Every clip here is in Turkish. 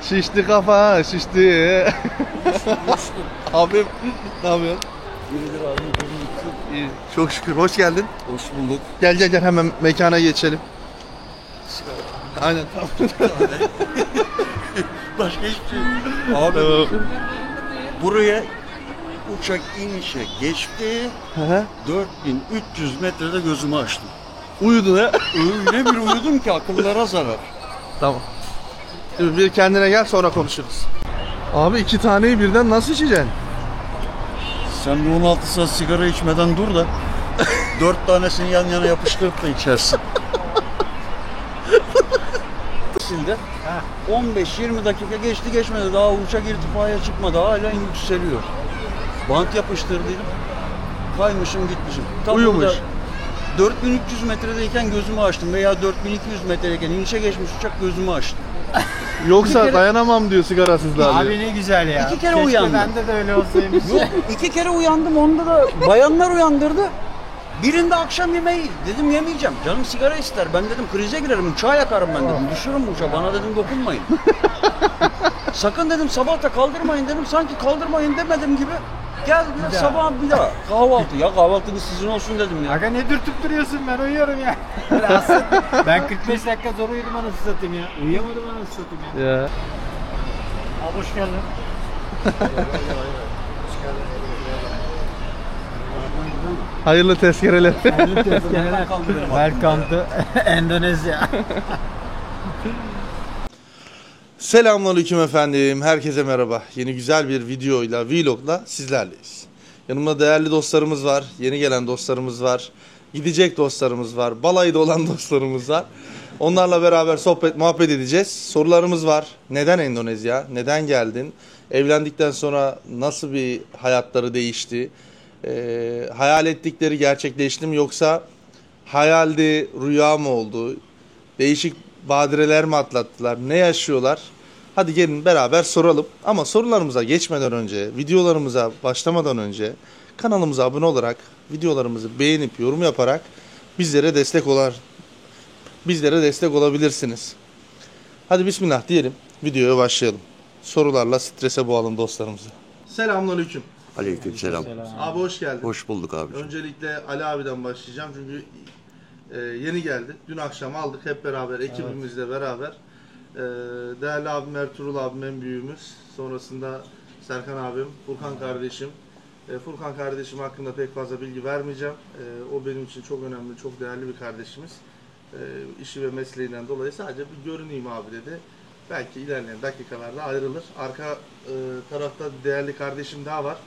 Şişti kafa, şişti. Abim, ne yapıyorsun? Biridir abi, İyi, çok şükür. Hoş geldin. hoş bulduk. Gel hemen mekana geçelim. Aynen. Başka hiçbir şey. Abi buraya uçak inişe geçti. 4300 metrede gözümü açtım. Uyudun ha? Öyle bir uyudum ki akıllara zarar. Tamam. Şimdi bir kendine gel, sonra konuşuruz. Abi 2 taneyi birden nasıl içeceksin? Sen bir 16 saat sigara içmeden dur da 4 tanesini yan yana yapıştırıp da içersin. Şimdi 15-20 dakika geçti geçmedi, daha uçak irtifaya çıkmadı, hala yükseliyor. Bant yapıştırdıydım, kaymışım gitmişim. Tam Uyumuş. burada 4300 metredeyken gözümü açtım veya 4200 metredeyken inişe geçmiş uçak, gözümü açtım. Yoksa dayanamam diyor sigarasızlığa diyor. Abi ne güzel ya. 2 kere Keşke uyandım. bende de öyle olsaymış. Yok, 2 kere uyandım, onda da bayanlar uyandırdı. Birinde akşam yemeği, dedim yemeyeceğim. Canım sigara ister. Ben dedim krize girerim, uçağı yakarım ben dedim. Düşürürüm uçağı, bana dedim dokunmayın. Sakın dedim sabah da kaldırmayın dedim. Sanki kaldırmayın demedim gibi. Geldiler sabah bir daha kahvaltı. Ya kahvaltınız sizin olsun dedim ya. Aga ne dürtüp duruyorsun, ben uyuyorum ya. Rahatsız. Ben 45 dakika zor uyudum anasını satayım ya. Uyuyamadım anasını satayım ya. Ya. Abi hoş geldin. Hayırlı tezkereler. Welcome to Endonezya. Selamünaleyküm efendim. Herkese merhaba. Yeni güzel bir videoyla, vlogla sizlerleyiz. Yanımda değerli dostlarımız var. Yeni gelen dostlarımız var. Gidecek dostlarımız var. Balayda olan dostlarımız var. Onlarla beraber sohbet, muhabbet edeceğiz. Sorularımız var. Neden Endonezya? Neden geldin? Evlendikten sonra nasıl bir hayatları değişti? Hayal ettikleri gerçekleşti mi, yoksa hayaldi, rüya mı oldu? Değişik badireler mi atlattılar? Ne yaşıyorlar? Hadi gelin beraber soralım. Ama sorularımıza geçmeden önce, videolarımıza başlamadan önce kanalımıza abone olarak, videolarımızı beğenip yorum yaparak bizlere destek olabilirsiniz. Hadi bismillah diyelim. Videoya başlayalım. Sorularla strese boğalım dostlarımızı. Selamünaleyküm. Aleykümselam. Abi hoş geldin. Hoş bulduk abi. Öncelikle Ali abiden başlayacağım çünkü yeni geldi. Dün akşam aldık hep beraber, ekibimizle beraber. Değerli abim Ertuğrul abim, en büyüğümüz. Sonrasında Serkan abim, Furkan kardeşim. Furkan kardeşim hakkında pek fazla bilgi vermeyeceğim. O benim için çok önemli, çok değerli bir kardeşimiz. İşi ve mesleğinden dolayı sadece bir görüneyim abi dedi. Belki ilerleyen dakikalarda ayrılır. Arka tarafta değerli kardeşim daha var.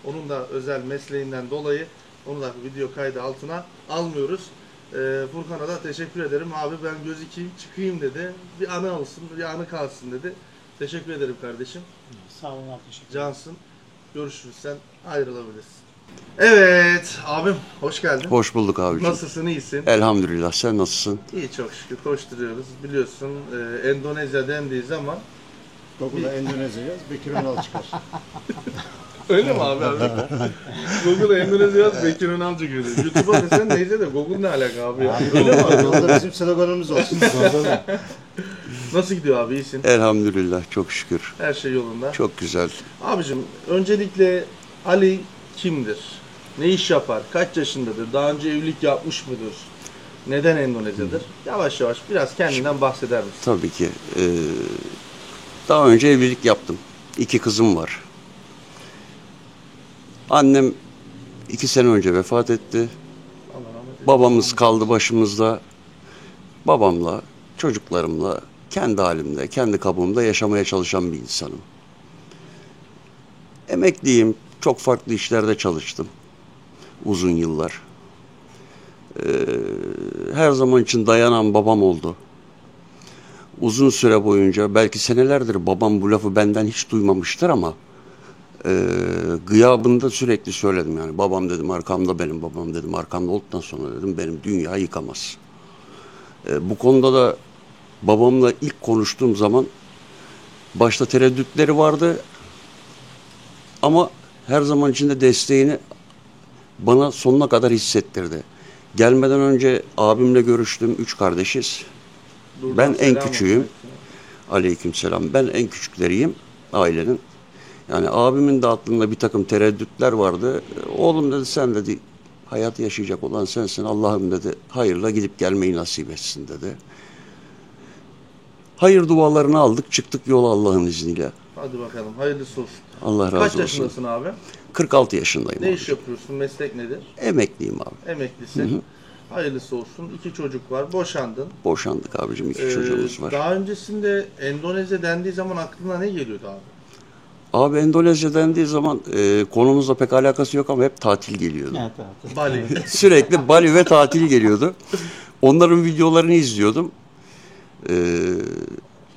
Onun da özel mesleğinden dolayı onu da video kaydı altına almıyoruz. Furkan'a da teşekkür ederim. Abi ben gözükeyim, çıkayım dedi. Bir anı olsun, bir anı kalsın dedi. Teşekkür ederim kardeşim. Sağ olun abi, teşekkür ederim. Cansın. Görüşürüz, sen ayrılabilirsin. Evet abim, hoş geldin. Hoş bulduk abiciğim. Nasılsın, iyisin? Elhamdülillah, sen nasılsın? İyi, çok şükür koşturuyoruz. Biliyorsun Endonezya dendiği zaman Google'da Endonezya yaz, Bekir Önal çıkar. öyle mi abi? Google'a Endonezya yaz, Bekir Önal çıkıyor. YouTube'a desen neyse de Google ne alaka abi ya? Öyle mi abi? Yolda bizim sloganımız olsun. Nasıl gidiyor abi, iyisin? Elhamdülillah, çok şükür. Her şey yolunda. Çok güzel. Abicim öncelikle Ali kimdir? Ne iş yapar? Kaç yaşındadır? Daha önce evlilik yapmış mıdır? Neden Endonezya'dır? Yavaş yavaş biraz kendinden bahseder misin? Tabii ki. Daha önce evlilik yaptım. 2 kızım var. Annem 2 sene önce vefat etti. Allah rahmet eylesin. Babamız kaldı başımızda. Babamla, çocuklarımla, kendi halimde, kendi kabuğumda yaşamaya çalışan bir insanım. Emekliyim. Çok farklı işlerde çalıştım. Uzun yıllar. Her zaman için dayanan babam oldu. Uzun süre boyunca, belki senelerdir babam bu lafı benden hiç duymamıştır ama gıyabında sürekli söyledim yani. Babam dedim arkamda, benim babam dedim arkamda olduktan sonra dedim benim dünya yıkamaz. Bu konuda da babamla ilk konuştuğum zaman başta tereddütleri vardı ama her zaman içinde desteğini bana sonuna kadar hissettirdi. Gelmeden önce abimle görüştüm, 3 kardeşiz. Buradan Ben en selam küçüğüm. olsun. Aleykümselam. Ben en küçükleriyim ailenin. Yani abimin de aklında bir takım tereddütler vardı. Oğlum dedi, sen dedi hayatı yaşayacak olan sensin. Allah'ım dedi hayırla gidip gelmeyi nasip etsin dedi. Hayır dualarını aldık, çıktık yola Allah'ın izniyle. Hadi bakalım, hayırlısı olsun. Allah razı Kaç olsun. yaşındasın abi? 46 yaşındayım. Ne abi. iş yapıyorsun? Meslek nedir? Emekliyim abi. Emeklisin. Hayırlısı olsun. 2 çocuk var. Boşandın. Boşandık abicim, 2 çocuğumuz var. Daha öncesinde Endonezya dendiği zaman aklına ne geliyordu abi? Abi Endonezya dendiği zaman konumuzla pek alakası yok ama hep tatil geliyordu. Evet, evet. Bali. Sürekli Bali ve tatil geliyordu. Onların videolarını izliyordum.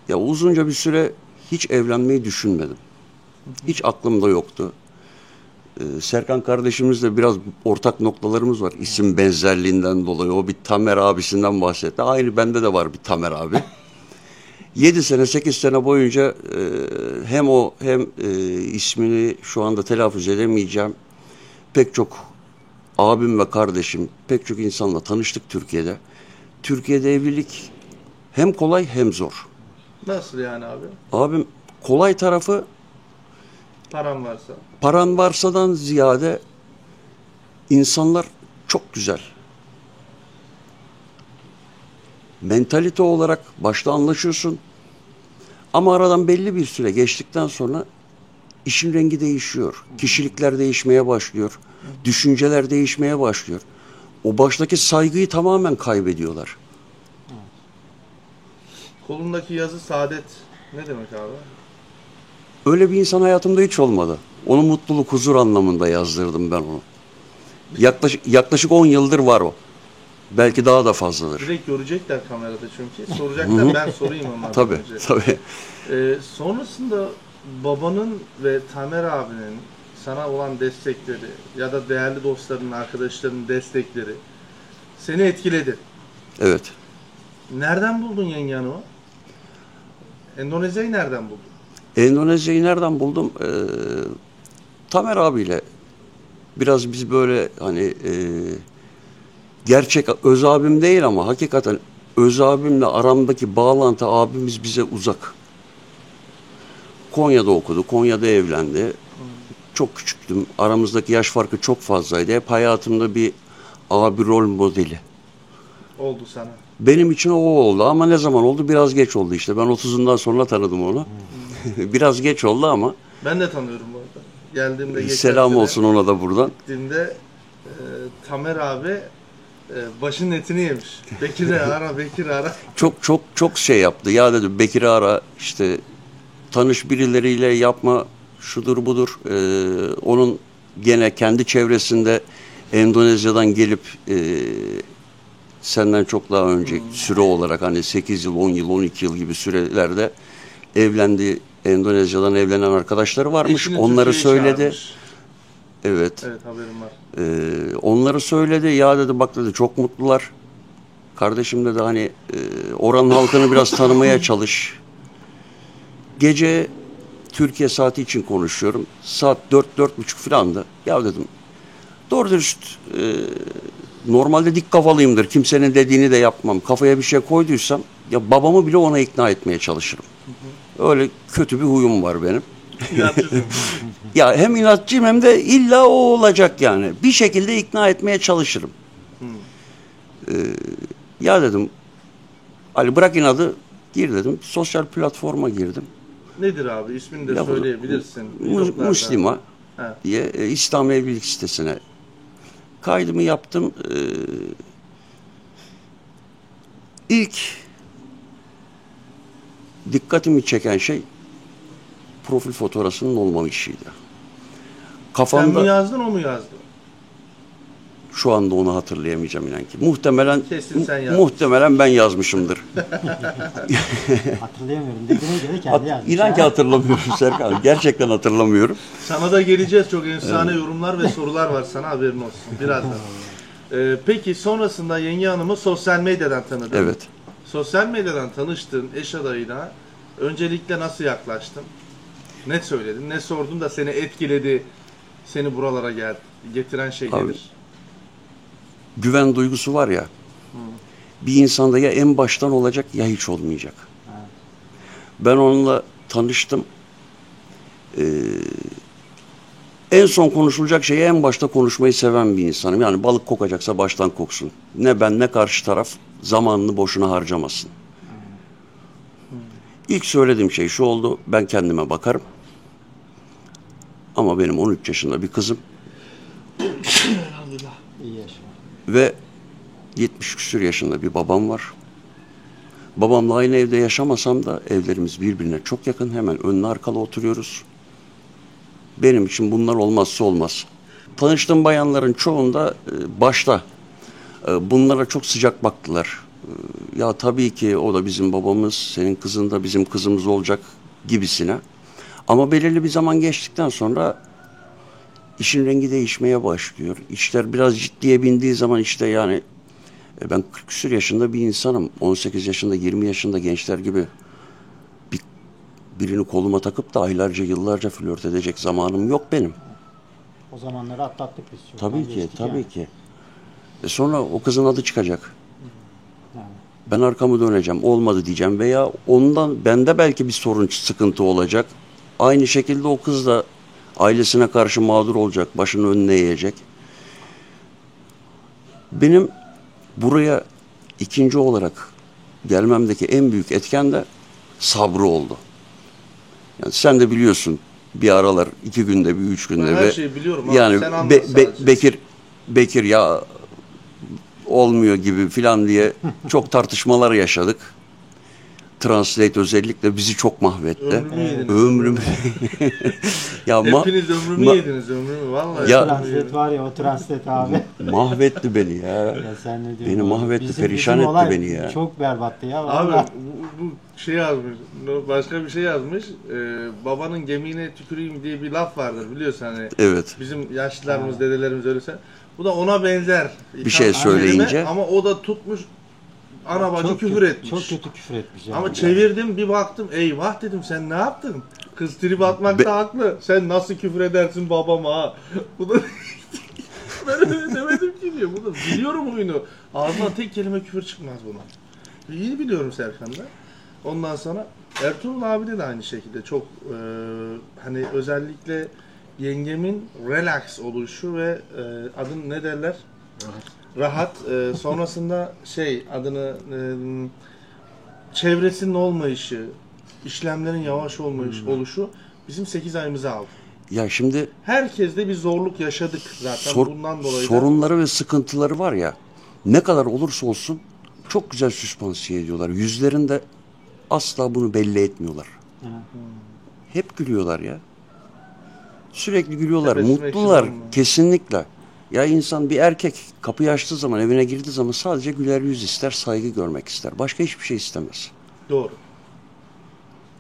Ya uzunca bir süre hiç evlenmeyi düşünmedim. Hiç aklımda yoktu. Serkan kardeşimizle biraz ortak noktalarımız var. İsim benzerliğinden dolayı. O bir Tamer abisinden bahsetti. Aynı bende de var bir Tamer abi. 7 sene 8 sene boyunca hem o hem ismini şu anda telaffuz edemeyeceğim pek çok abim ve kardeşim, pek çok insanla tanıştık Türkiye'de. Türkiye'de evlilik hem kolay hem zor. Nasıl yani abi? Abim kolay tarafı Param varsa. paran varsadan ziyade insanlar çok güzel. Mentalite olarak başta anlaşıyorsun. Ama aradan belli bir süre geçtikten sonra işin rengi değişiyor. Kişilikler değişmeye başlıyor. Düşünceler değişmeye başlıyor. O baştaki saygıyı tamamen kaybediyorlar. Kolundaki yazı saadet ne demek abi? Öyle bir insan hayatımda hiç olmadı. Onu mutluluk, huzur anlamında yazdırdım ben onu. Yaklaşık 10 yıldır var o. Belki daha da fazladır. Direkt görecekler kamerada çünkü. Soracaklar, ben sorayım onlardan Tabii, önce. tabii. Sonrasında babanın ve Tamer abinin sana olan destekleri ya da değerli dostlarının, arkadaşlarının destekleri seni etkiledi. Evet. Nereden buldun yenge hanımı? Endonezya'yı nereden buldun? Endonezya'yı nereden buldum? Tamer abiyle biraz biz böyle hani gerçek öz abim değil ama hakikaten öz abimle aramdaki bağlantı, abimiz bize uzak. Konya'da okudu, Konya'da evlendi. Çok küçüktüm. Aramızdaki yaş farkı çok fazlaydı. Hep hayatımda bir abi rol modeli. Oldu sana. Benim için o oldu ama ne zaman oldu? Biraz geç oldu işte. Ben 30'undan sonra tanıdım onu. Biraz geç oldu ama. Ben de tanıyorum bu arada. Geldiğimde geçen Selam sene olsun ona da buradan. gittiğimde Tamer abi başının etini yemiş. Bekir'i ara, Bekir'i ara. Çok şey yaptı. Ya dedi Bekir'i ara, işte tanış birileriyle, yapma şudur budur. Onun gene kendi çevresinde Endonezya'dan gelip senden çok daha önce süre olarak hani 8 yıl, 10 yıl, 12 yıl gibi sürelerde evlendi. Endonezya'dan evlenen arkadaşları varmış. Eşini Onları Türkiye'ye söyledi. çağırmış. Evet. Evet, haberim var. Onları söyledi. Ya dedi bak dedi çok mutlular. Kardeşim dedi hani oranın halkını biraz tanımaya çalış. Gece Türkiye saati için konuşuyorum. Saat 4-4.30 falandı. Ya dedim doğru dürüst normalde dik kafalıyımdır. Kimsenin dediğini de yapmam. Kafaya bir şey koyduysam ya babamı bile ona ikna etmeye çalışırım. Öyle kötü bir huyum var benim. İnatçısın. Ya hem inatçıyım hem de illa o olacak yani. Bir şekilde ikna etmeye çalışırım. Ya dedim Ali bırak inadı, gir dedim. Sosyal platforma girdim. Nedir abi? İsmini de Ya bu- söyleyebilirsin. Vloglarda. Muslima He. diye İslam evlilik sitesine kaydımı yaptım. İlk dikkatimi çeken şey profil fotoğrafının olmamışıydı. Sen Kafamda mi yazdın, o mu yazdı? şu anda onu hatırlayamayacağım inan ki. Muhtemelen Kesin sen yazdın. muhtemelen ben yazmışımdır. Hatırlayamıyorum. Dediğine göre kendi yazmış. İnan ki hatırlamıyorum Serkan. Gerçekten hatırlamıyorum. Sana da geleceğiz. Çok efsane yorumlar ve sorular var sana, haberin olsun. Birazdan. Peki sonrasında yenge hanımı sosyal medyadan tanıdın. Evet. Sosyal medyadan tanıştığın eş adayına öncelikle nasıl yaklaştın? Ne söyledin? Ne sordun da seni etkiledi? Seni buralara getiren şey Abi, nedir? Güven duygusu var ya. Bir insanda ya en baştan olacak ya hiç olmayacak. Ben onunla tanıştım. En son konuşulacak şeyi en başta konuşmayı seven bir insanım. Yani balık kokacaksa baştan koksun. Ne ben ne karşı taraf zamanını boşuna harcamasın. İlk söylediğim şey şu oldu. Ben kendime bakarım. Ama benim 13 yaşında bir kızım İyi yaşa. ve 70 küsur yaşında bir babam var. Babamla aynı evde yaşamasam da evlerimiz birbirine çok yakın. Hemen önlü arkalı oturuyoruz. Benim için bunlar olmazsa olmaz. Tanıştığım bayanların çoğunda başta bunlara çok sıcak baktılar. Ya tabii ki o da bizim babamız, senin kızın da bizim kızımız olacak gibisine. Ama belirli bir zaman geçtikten sonra işin rengi değişmeye başlıyor. İşler biraz ciddiye bindiği zaman işte yani ben 40 küsur yaşında bir insanım. 18 yaşında, 20 yaşında gençler gibi birini koluma takıp da aylarca, yıllarca flört edecek zamanım yok benim. O zamanları atlattık biz. Tabii ki, Geçtik tabii yani. ki. Sonra o kızın adı çıkacak. Yani. Ben arkamı döneceğim, olmadı diyeceğim veya ondan bende belki bir sorun, sıkıntı olacak. Aynı şekilde o kız da ailesine karşı mağdur olacak, başını önüne eğecek. Benim buraya ikinci olarak gelmemdeki en büyük etken de sabrı oldu. Yani sen de biliyorsun bir aralar 2 günde bir 3 günde Ben her ve şeyi biliyorum abi, yani sen anlat sadece. Bekir ya olmuyor gibi filan diye çok tartışmalar yaşadık. Translate özellikle bizi çok mahvetti. Ömrümü yediniz. Ömrümü. Ya Hepiniz ömrümü yediniz, ömrümü vallahi. Ya- Translate var ya, o translate abi. mahvetti beni ya. Ya sen ne diyorsun? Beni abi? mahvetti, perişan etti olay beni ya. Çok berbattı ya. Abi vallahi. bu şey yazmış, başka bir şey yazmış. Babanın gemiğine tüküreyim diye bir laf vardır biliyorsun hani. Evet. Bizim yaşlılarımız, dedelerimiz öylese. Bu da ona benzer. Bir şey söyleyince. Ama o da tutmuş ana bacı küfür kötü, etmiş. Çok kötü küfür etmiş. Yani. Ama çevirdim bir baktım, eyvah dedim, sen ne yaptın? Kız trip atmakta haklı. Sen nasıl küfür edersin babama ha? Bu da ben öyle demedim ki diyor. Bu da biliyorum oyunu. Ağzından tek kelime küfür çıkmaz buna. İyi biliyorum Serkan'da. Ondan sonra Ertuğrul abi de aynı şekilde çok hani özellikle yengemin relax oluşu ve adını ne derler? Rahat. Sonrasında adını çevresinin olmayışı, işlemlerin yavaş oluşu bizim 8 ayımızı aldı. Ya şimdi Herkeste bir zorluk yaşadık zaten bundan dolayı. sorunları ve sıkıntıları var ya, ne kadar olursa olsun çok güzel süspansiye ediyorlar. Yüzlerinde asla bunu belli etmiyorlar. Hı. Hep gülüyorlar ya. Sürekli gülüyorlar, Tebessüm mutlular eksik olmuyor. kesinlikle. Ya insan bir erkek kapıyı açtığı zaman, evine girdiği zaman sadece güler yüz ister, saygı görmek ister. Başka hiçbir şey istemez. Doğru.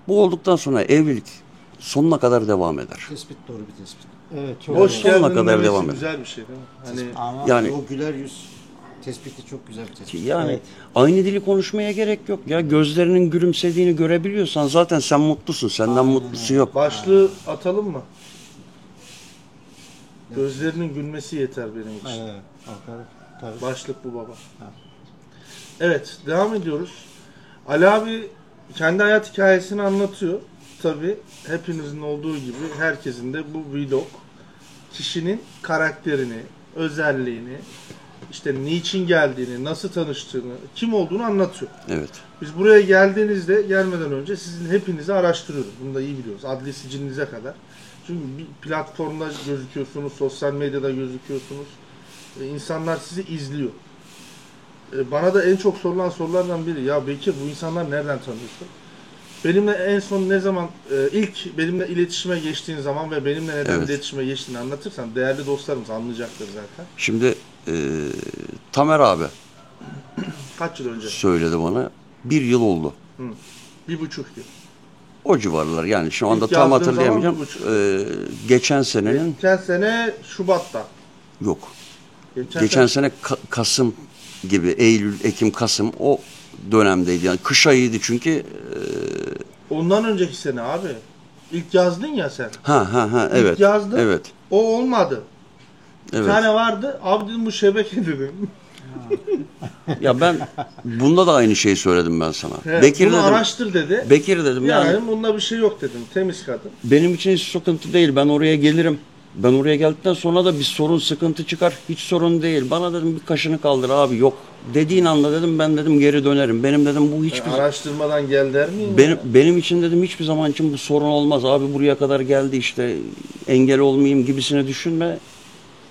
Bu olduktan sonra evlilik sonuna kadar devam eder. Tespit doğru bir tespit. Evet, çok Hoş Sonuna geldin kadar demesi devam eder. güzel bir şey değil mi? Hani Ama Yani O güler yüz tespiti çok güzel bir tespit. Yani Evet. aynı dili konuşmaya gerek yok ya. Gözlerinin gülümsediğini görebiliyorsan zaten sen mutlusun. Senden mutlusu yok. başlığı atalım mı? Gözlerinin gülmesi yeter benim için. evet, tabii. Başlık bu baba. Evet, devam ediyoruz. Ali abi kendi hayat hikayesini anlatıyor. Tabii hepinizin olduğu gibi herkesin de bu vlog kişinin karakterini, özelliğini, işte niçin geldiğini, nasıl tanıştığını, kim olduğunu anlatıyor. Evet. Biz buraya gelmeden önce sizin hepinizi araştırıyoruz. Bunu da iyi biliyoruz. Adli sicilinize kadar. Çünkü bir platformda gözüküyorsunuz, sosyal medyada gözüküyorsunuz. İnsanlar sizi izliyor. Bana da en çok sorulan sorulardan biri, ya Bekir bu insanlar nereden tanıyorsun? Benimle en son ne zaman, ilk benimle iletişime geçtiğin zaman ve benimle neden Evet. iletişime geçtiğini anlatırsan değerli dostlarımız anlayacaktır zaten. Şimdi Tamer abi Kaç yıl önce? söyledi bana. 1 yıl oldu. 1,5 yıl. O civarlar yani şu anda İlk tam yazdığın hatırlayamayacağım. zaman Geçen senenin Geçen sene Şubat'ta. yok. Geçen sene Kasım gibi, Eylül, Ekim, Kasım o dönemdeydi. Yani kış ayıydı çünkü. Ondan önceki sene abi. İlk yazdın ya sen. Ha evet. yazdın. Evet. O olmadı. Bir Evet. tane vardı. Abi dedim bu şebeke dedim. Ya ben bunda da aynı şeyi söyledim ben sana. He, Bekir bunu dedim. araştır dedi. Bekir dedim yani. Yani bunda bir şey yok dedim. Temiz kadın. Benim için hiç sıkıntı değil. Ben oraya gelirim. Ben oraya geldikten sonra da bir sorun, sıkıntı çıkar. Hiç sorun değil. Bana dedim bir kaşını kaldır abi, yok. Dediğin anda dedim ben dedim geri dönerim. Benim dedim bu hiçbir Araştırmadan gel der miyim? ya? benim için dedim hiçbir zaman için bu sorun olmaz. Abi buraya kadar geldi işte, engel olmayayım gibisine düşünme.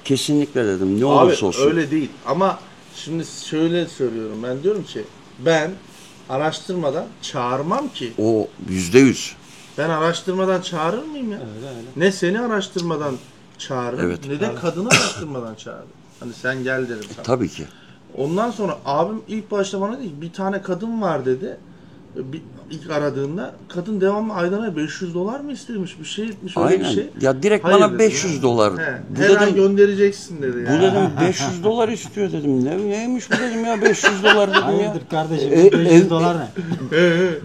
Kesinlikle dedim. Ne Abi olursa olsun. öyle değil. Ama şimdi şöyle söylüyorum. Ben diyorum ki ben araştırmadan çağırmam ki. O %100. Ben araştırmadan çağırır mıyım ya? Ne seni araştırmadan çağırırım, Evet. ne de kadını araştırmadan çağırırım. Hani sen gel derim sana. Tabii ki. Ondan sonra abim ilk başta bana dedi ki, bir tane kadın var dedi. İlk aradığında kadın devamlı aydan ay $500 mı istiyormuş, bir şey etmiş öyle Aynen. bir şey. Ya direkt Hayır bana dedim $500. He, Bu her ay dedim, göndereceksin dedi bu ya. dedim $500 istiyor dedim. Neymiş bu dedim ya, $500 dedim ya. Hayırdır kardeşim, E, $500 ne?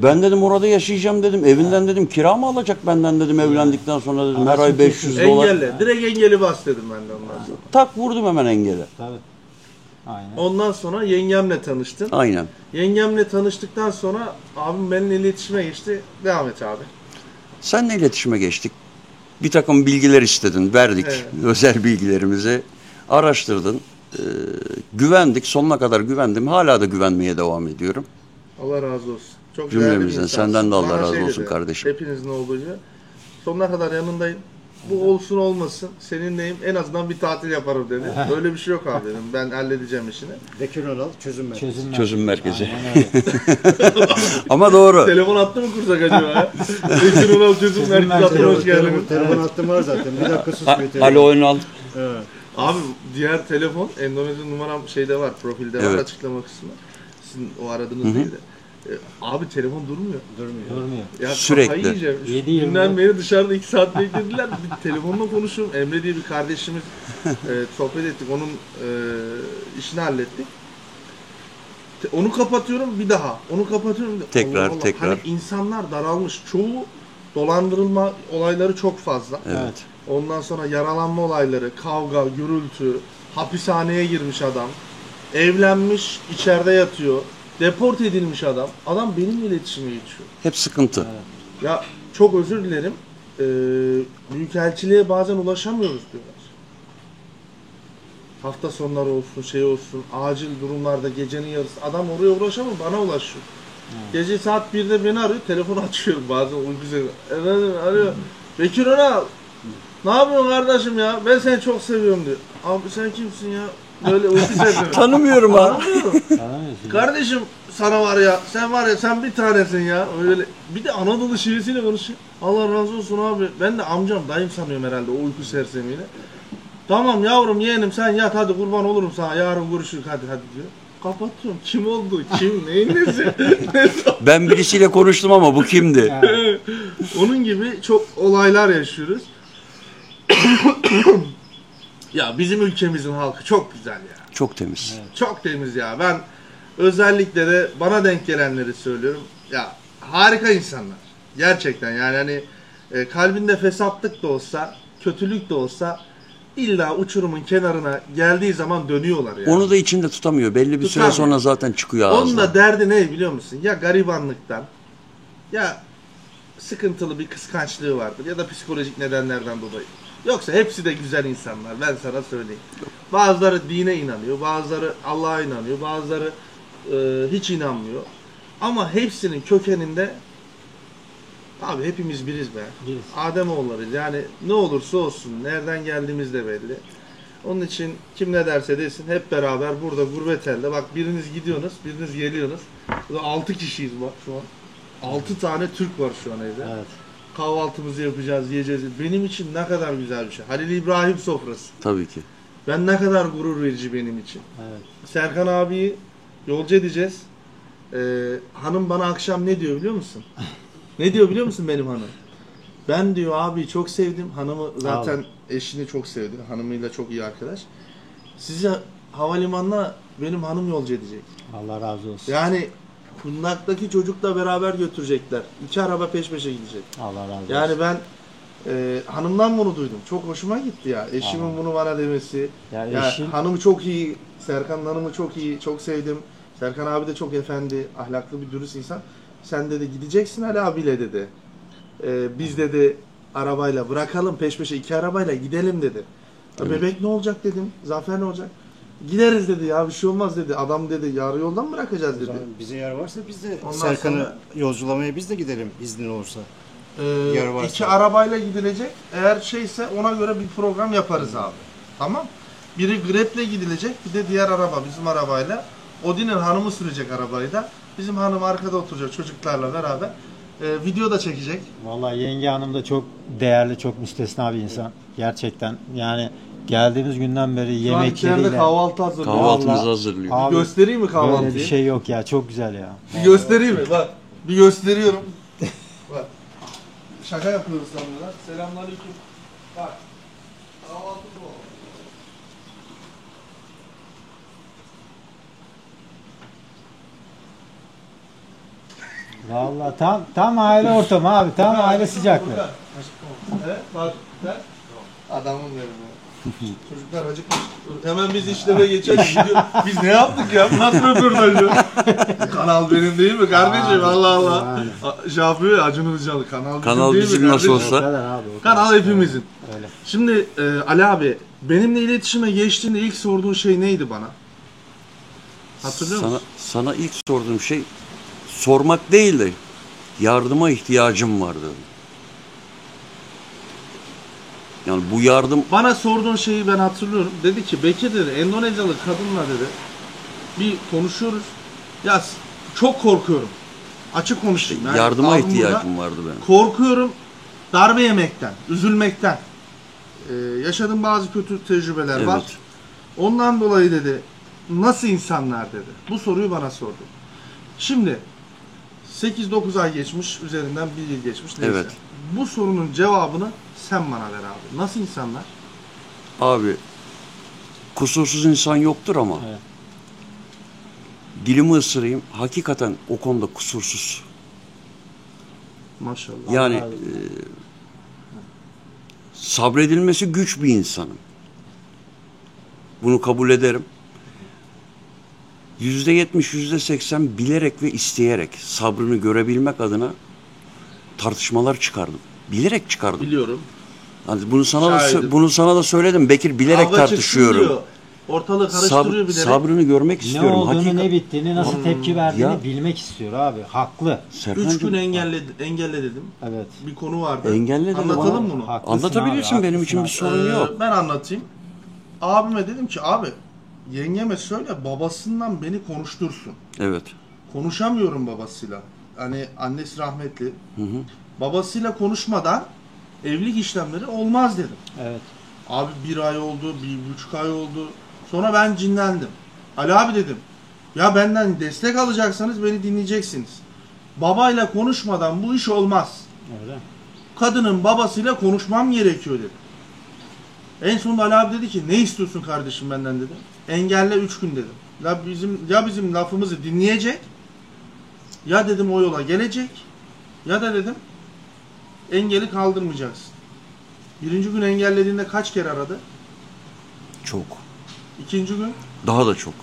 Ben dedim orada yaşayacağım dedim. Evinden dedim kira mı alacak benden dedim evlendikten sonra dedim. Her ay $500. Engelle. Direkt engeli bas dedim ben de ondan sonra. Tak vurdum hemen engele. Tabii. Aynen. Ondan sonra yengemle tanıştın. Aynen. Yengemle tanıştıktan sonra abim benimle iletişime geçti. Devam et abi. Seninle iletişime geçtik. Bir takım bilgiler istedin, verdik. Evet. Özel bilgilerimizi araştırdın. Güvendik, sonuna kadar güvendim. Hala da güvenmeye devam ediyorum. Allah razı olsun. Çok Cümlemizden, değerli bir insansın. senden de Allah Bana razı şey olsun dedi, kardeşim. Hepinizin olduğu gibi. Sonuna kadar yanındayım. Bu olsun olmasın seninleyim, en azından bir tatil yaparım dedi. Öyle bir şey yok abi dedim. Ben halledeceğim işini. Bekir Önal çözüm merkezi. Çözüm merkezi. Aynen öyle. Ama doğru. Telefon attı mı kursak acaba ya? Bekir Önal çözüm merkezi hattına hoş geldiniz. Telefon hattım var zaten. Bir dakika sus bir telefon. Alo Önal. Evet. Abi diğer telefon Endonezya numaram şeyde var, profilde var, Evet. açıklama kısmında. Sizin o aradığınız değil de. Abi telefon durmuyor. Durmuyor. Ya Sürekli. kafayı yiyeceğim. Şu 7 yıldır. günden beri dışarıda 2 saat beklediler. Bir telefonla konuşuyorum. Emre diye bir kardeşimiz sohbet ettik. Onun işini hallettik. Onu kapatıyorum bir daha. Onu kapatıyorum. Tekrar, tekrar. Hani insanlar daralmış. Çoğu dolandırılma olayları çok fazla. Evet. Ondan sonra yaralanma olayları, kavga, gürültü, hapishaneye girmiş adam, evlenmiş, içeride yatıyor, deport edilmiş adam. Adam benimle iletişime geçiyor. Hep sıkıntı. Ya çok özür dilerim, büyükelçiliğe bazen ulaşamıyoruz diyorlar. Hafta sonları olsun, şey olsun, acil durumlarda gecenin yarısı adam oraya ulaşamıyor, bana ulaşıyor. Gece saat 1'de beni arıyor, telefonu açıyorum bazen uyku seviyor. Efendim arıyor, Bekir Önal, ne yapıyorsun kardeşim ya, ben seni çok seviyorum diyor. Abi sen kimsin ya, böyle uyku seviyorum. Tanımıyorum ha. Tanımıyorum. Anlamıyorsun. Kardeşim sana var ya, sen bir tanesin ya. Öyle bir de Anadolu şivesiyle konuşuyor. Allah razı olsun abi. Ben de amcam, dayım sanıyorum herhalde o uyku sersemiyle. Tamam yavrum, yeğenim sen yat hadi, kurban olurum sana. Yarın görüşürüz hadi diyor. Kapatıyorum. Kim oldu? Kim? Neyin nesi? Ben birisiyle konuştum ama bu kimdi? Onun gibi çok olaylar yaşıyoruz. Ya bizim ülkemizin halkı çok güzel ya. Çok temiz. Çok temiz ya. Ben özellikle de bana denk gelenleri söylüyorum. Ya harika insanlar. Gerçekten yani hani kalbinde fesatlık da olsa, kötülük de olsa illa uçurumun kenarına geldiği zaman dönüyorlar yani. Onu da içinde tutamıyor. Belli bir süre Tutamıyor. sonra zaten çıkıyor Onun ağzına. da derdi ne biliyor musun? Ya garibanlıktan, ya sıkıntılı bir kıskançlığı vardır ya da psikolojik nedenlerden dolayı. Yoksa hepsi de güzel insanlar, ben sana söyleyeyim. Bazıları dine inanıyor, bazıları Allah'a inanıyor, bazıları hiç inanmıyor. Ama hepsinin kökeninde abi hepimiz biriz be. Biriz. Ademoğullarıyız. Yani ne olursa olsun, nereden geldiğimiz de belli. Onun için kim ne derse desin hep beraber burada gurbet elde. Bak biriniz gidiyorsunuz, biriniz geliyorsunuz. Burada 6 kişiyiz bak şu an. 6 tane Türk var şu an evde. Evet. Kahvaltımızı yapacağız, yiyeceğiz. Benim için ne kadar güzel bir şey. Halil İbrahim sofrası. Tabii ki. Ben ne kadar gurur verici benim için. Evet. Serkan abiyi yolcu edeceğiz. Hanım bana akşam ne diyor biliyor musun? Ne diyor biliyor musun benim hanım? Ben diyor abi çok sevdim. Hanımı zaten eşini çok sevdi. Hanımıyla çok iyi arkadaş. Sizi havalimanına benim hanım yolcu edecek. Allah razı olsun. Yani kundaktaki çocukla beraber götürecekler. 2 araba peş peşe gidecek. Allah razı olsun. Yani ben Hanımdan bunu duydum. Çok hoşuma gitti ya. Eşimin bunu bana demesi. Ya Ya eşin- hanımı çok iyi. Serkan'ın hanımı çok iyi. Çok sevdim. Serkan abi de çok efendi, ahlaklı bir dürüst insan. Sen dedi gideceksin Ali abiyle dedi. Biz dedi arabayla bırakalım peş peşe 2 arabayla gidelim dedi. Evet. Bebek ne olacak dedim. Zafer ne olacak? Gideriz dedi ya bir şey olmaz dedi. Adam dedi yarı yoldan mı bırakacağız O dedi. zaman bize yer varsa biz de Ondan Serkan'ı sonra- yolculamaya biz de gidelim iznin olursa. Yer varsa. 2 arabayla gidilecek. Eğer şeyse ona göre bir program yaparız abi. Tamam. Biri Grab'le gidilecek. Bir de diğer araba bizim arabayla. Odin'in hanımı sürecek arabayı da. Bizim hanım arkada oturacak çocuklarla beraber. Video da çekecek. Vallahi yenge hanım da çok değerli, çok müstesna bir insan. Gerçekten yani geldiğimiz günden beri Şu an içeride yemekleriyle kahvaltı hazırlıyor. Kahvaltımızı Vallahi- hazırlıyor. Abi, Göstereyim mi kahvaltıyı? böyle bir şey yok ya. Çok güzel ya. Bir göstereyim mi? Bak. Bir gösteriyorum. Bak. Şaka yapıyoruz sanıyorlar. Selamünaleyküm. Bak. Kahvaltı bu. Vallahi tam aile ortamı abi. Tam aile sıcaklığı. Evet, bak. Sen. Adamım benim ya. Çocuklar acıkmış. Hemen biz işleme geçelim. Biz ne yaptık ya? Bu nasıl röportaj ya? Kanal benim değil mi kardeşim? Allah Allah. Şey yapıyor ya Acun Ilıcalı. Kanal değil mi bizim nasıl kardeşim? O olsa. kadar abi. o kadar. Kanal hepimizin. Öyle. Şimdi Ali abi benimle iletişime geçtiğinde ilk sorduğun şey neydi bana? Hatırlıyor musun? Sana ilk sorduğum şey sormak değil de yardıma ihtiyacım var dedim. Yani bu yardım Bana sorduğun şeyi ben hatırlıyorum. Dedi ki Bekir dedi Endonezyalı kadınla dedi bir konuşuyoruz. Ya çok korkuyorum. Açık konuşayım. Yani yardıma abim burada. ihtiyacım vardı benim. Korkuyorum darbe yemekten, üzülmekten. Yaşadığım bazı kötü tecrübeler var. Evet. Ondan dolayı dedi nasıl insanlar dedi. Bu soruyu bana sordu. Şimdi 8-9 ay geçmiş, üzerinden 1 yıl geçmiş neyse. Evet. Bu sorunun cevabını sen bana ver abi. Nasıl insanlar? Abi kusursuz insan yoktur ama Evet. dilimi ısırayım hakikaten o konuda kusursuz. Maşallah. Yani Vallahi- sabredilmesi güç bir insanım. Bunu kabul ederim. %70, %80 bilerek ve isteyerek sabrını görebilmek adına tartışmalar çıkardım. Bilerek çıkardım. Biliyorum. Yani bunu Şahidim. sana da söyledim. Bekir bilerek Kavga çıksın tartışıyorum. diyor. Ortalığı karıştırıyor bilerek. Sabrını görmek Ne istiyorum. olduğunu, ne bittiğini, nasıl tepki verdiğini Ya. bilmek istiyor abi. Haklı. 3 Serkancığım, gün engelle dedim. Evet. Bir konu vardı. Engelle dedim Anlatalım ama- bunu. Haklısın anlatabilirsin abi, benim haklısın için bir abi. sorun yok. Ben anlatayım. Abime dedim ki abi yengeme söyle babasından beni konuştursun. Evet. Konuşamıyorum babasıyla. Hani annesi rahmetli. Hı hı. Babasıyla konuşmadan evlilik işlemleri olmaz dedim. Evet. Abi 1 ay oldu, 1,5 ay oldu. Sonra ben cinlendim. Ali abi dedim. Ya benden destek alacaksanız beni dinleyeceksiniz. Babayla konuşmadan bu iş olmaz. Öyle. Kadının babasıyla konuşmam gerekiyor dedi. En sonunda Ali abi dedi ki ne istiyorsun kardeşim benden dedi. Engelle 3 gün dedim. Ya bizim lafımızı dinleyecek ya dedim o yola gelecek ya da dedim engeli kaldırmayacaksın. 1. gün engellediğinde kaç kere aradı? Çok. 2. gün? Daha da çok.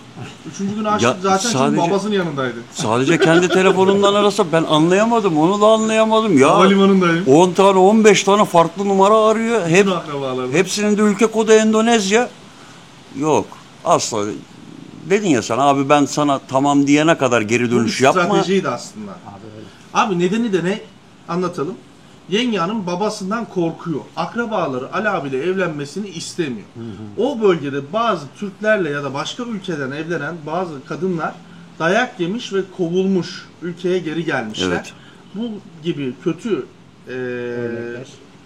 3. gün açtık Ya zaten çünkü sadece- babasının yanındaydı. Sadece kendi telefonundan arasa ben anlayamadım. Onu da anlayamadım. Ya Havalimanındayım. 10 tane 15 tane farklı numara arıyor. Hep Bütün akrabalarım. hepsinin de ülke kodu Endonezya. Yok. Asla. Dedin ya sen abi ben sana tamam diyene kadar geri Bu bir dönüş yapma. stratejiydi aslında. Abi öyle. Abi nedeni de ne? Anlatalım. Yenge hanım babasından korkuyor. Akrabaları Ali abiyle evlenmesini istemiyor. O bölgede bazı Türklerle ya da başka ülkeden evlenen bazı kadınlar dayak yemiş ve kovulmuş. Ülkeye geri gelmişler. Evet. Bu gibi kötü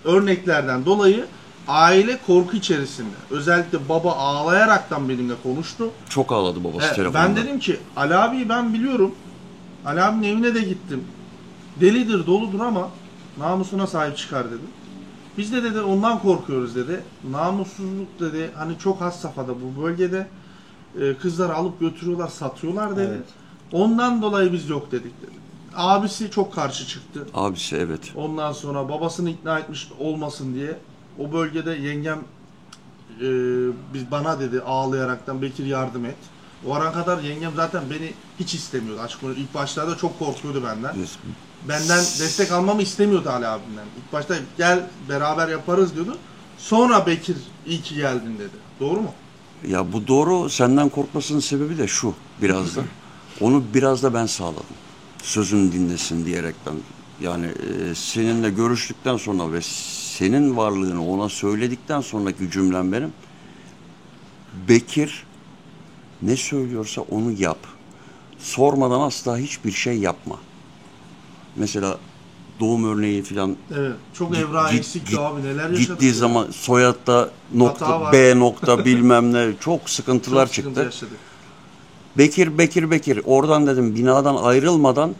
örneklerden dolayı aile korku içerisinde. Özellikle baba ağlayaraktan benimle konuştu. Çok ağladı babası telefonda. Ben dedim ki Ali abiyi ben biliyorum. Ali abinin evine de gittim. Delidir, doludur ama namusuna sahip çıkar dedim. Biz de dedi ondan korkuyoruz dedi. Namussuzluk dedi hani çok has safhada bu bölgede. Kızları alıp götürüyorlar, satıyorlar dedi. Evet. Ondan dolayı biz yok dedik dedi. abisi çok karşı çıktı. Abisi evet. Ondan sonra babasını ikna etmiş olmasın diye o bölgede yengem biz bana dedi ağlayaraktan Bekir yardım et. O ana kadar yengem zaten beni hiç istemiyordu açık konuşayım. İlk başlarda çok korkuyordu benden. Benden destek almamı istemiyordu Ali abimden. İlk başta gel beraber yaparız diyordu. Sonra Bekir iyi ki geldin dedi. Doğru mu? Ya bu doğru. Senden korkmasının sebebi de şu biraz da. Onu biraz da ben sağladım. Sözünü dinlesin diyerekten. Yani seninle görüştükten sonra ve senin varlığını ona söyledikten sonraki cümlem benim. Bekir ne söylüyorsa onu yap. Sormadan asla hiçbir şey yapma. Mesela doğum örneği falan Evet. Çok evrağı eksikti abi, neler yaşadık. gittiği ya. zaman soyadda Hata nokta var. B nokta bilmem ne çok sıkıntılar Çok sıkıntı çıktı. yaşadık. Bekir. Oradan dedim binadan ayrılmadan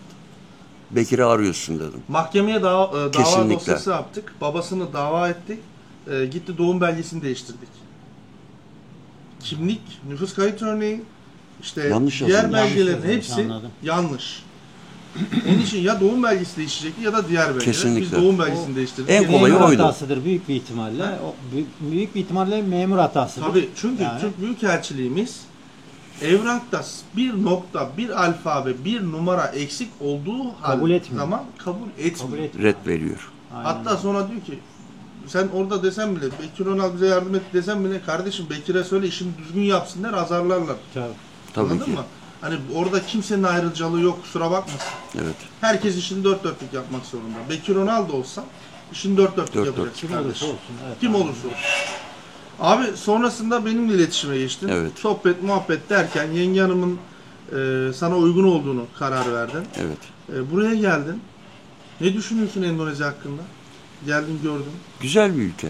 Bekir'i arıyorsun dedim. Mahkemeye dava Kesinlikle. dosyası yaptık. Babasını dava ettik. Gitti doğum belgesini değiştirdik. Kimlik, nüfus kayıt örneği, işte Yanlış diğer yazılmış. belgelerin Yanlış yazılmış, hepsi anladım. yanlış. Onun için ya doğum belgesi değişecekti ya da diğer belgeler. Kesinlikle. Biz doğum belgesini değiştirdik. En kolayı Memur oydu. hatasıdır büyük bir ihtimalle. O büyük bir ihtimalle memur hatasıdır. Tabii çünkü Yani. Türk Büyükelçiliğimiz evrakta bir nokta, bir alfabe, bir numara eksik olduğu Kabul etmiyor. zaman kabul etmiyor. Kabul et. Red veriyor. Aynen. Hatta sonra diyor ki sen orada desen bile Bekir Önal bize yardım et desen bile kardeşim Bekir'e söyle işini düzgün yapsınlar azarlarlar. Tabii. Tabii Anladın ki. mı? Hani orada kimsenin ayrıcalığı yok kusura bakmasın. Evet. Herkes işini dört dörtlük yapmak zorunda. Bekir Önal da olsa işini dört dörtlük Dört yapacak. Kim kardeşim. olursa olsun. Evet, Kim aynen. olursa olsun. Abi sonrasında benimle iletişime geçtin. Evet. Sohbet muhabbet derken yenge hanımın sana uygun olduğunu karar verdin. Evet. Buraya geldin. Ne düşünüyorsun Endonezya hakkında? Geldin gördün. Güzel bir ülke.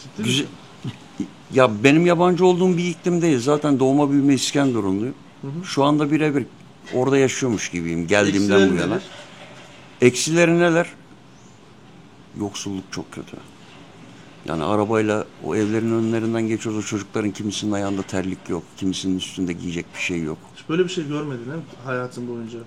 Ciddi Güzel. misin? Ya benim yabancı olduğum bir iklim değil. Zaten doğma büyüme İskenderunluyum. Şu anda birebir orada yaşıyormuş gibiyim geldiğimden Eksileri bu yana. neler? Eksileri neler? Yoksulluk çok kötü. Yani arabayla o evlerin önlerinden geçiyoruz. O çocukların kimisinin ayağında terlik yok. Kimisinin üstünde giyecek bir şey yok. Hiç böyle bir şey görmedin değil mi hayatın boyunca?